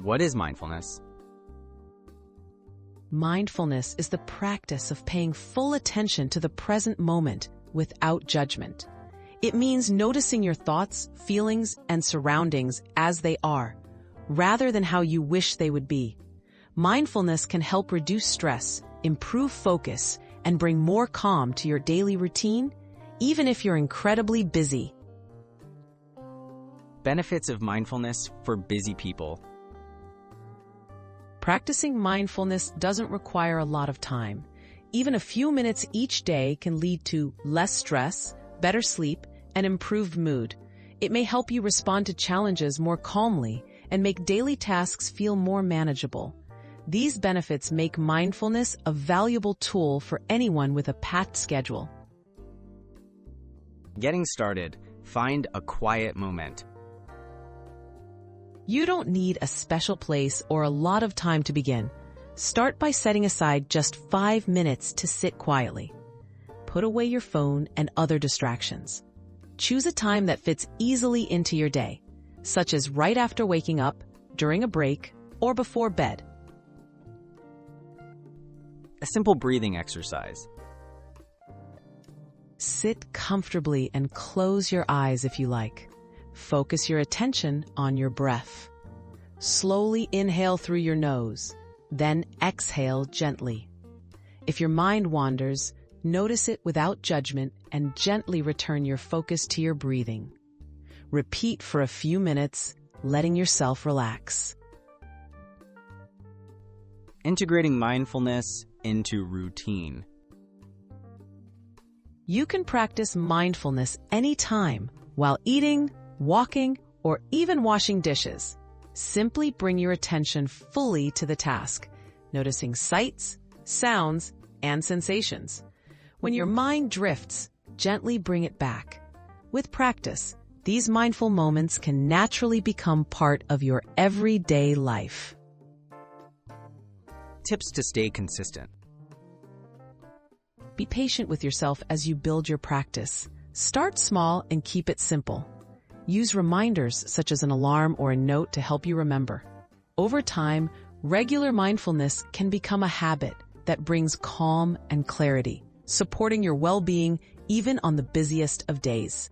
What is mindfulness? Mindfulness is the practice of paying full attention to the present moment without judgment. It means noticing your thoughts, feelings, and surroundings as they are, rather than how you wish they would be. Mindfulness can help reduce stress, improve focus, and bring more calm to your daily routine, even if you're incredibly busy. Benefits of mindfulness for busy people. Practicing mindfulness doesn't require a lot of time. Even a few minutes each day can lead to less stress, better sleep, and improved mood. It may help you respond to challenges more calmly and make daily tasks feel more manageable. These benefits make mindfulness a valuable tool for anyone with a packed schedule. Getting started, find a quiet moment. You don't need a special place or a lot of time to begin. Start by setting aside just 5 minutes to sit quietly. Put away your phone and other distractions. Choose a time that fits easily into your day, such as right after waking up, during a break, or before bed. A simple breathing exercise. Sit comfortably and close your eyes if you like. Focus your attention on your breath. Slowly inhale through your nose, then exhale gently. If your mind wanders, notice it without judgment and gently return your focus to your breathing. Repeat for a few minutes, letting yourself relax. Integrating mindfulness into routine. You can practice mindfulness anytime while eating, walking, or even washing dishes. Simply bring your attention fully to the task, noticing sights, sounds, and sensations. When your mind drifts, gently bring it back. With practice, these mindful moments can naturally become part of your everyday life. Tips to stay consistent. Be patient with yourself as you build your practice. Start small and keep it simple. Use reminders such as an alarm or a note to help you remember. Over time, regular mindfulness can become a habit that brings calm and clarity, supporting your well-being even on the busiest of days.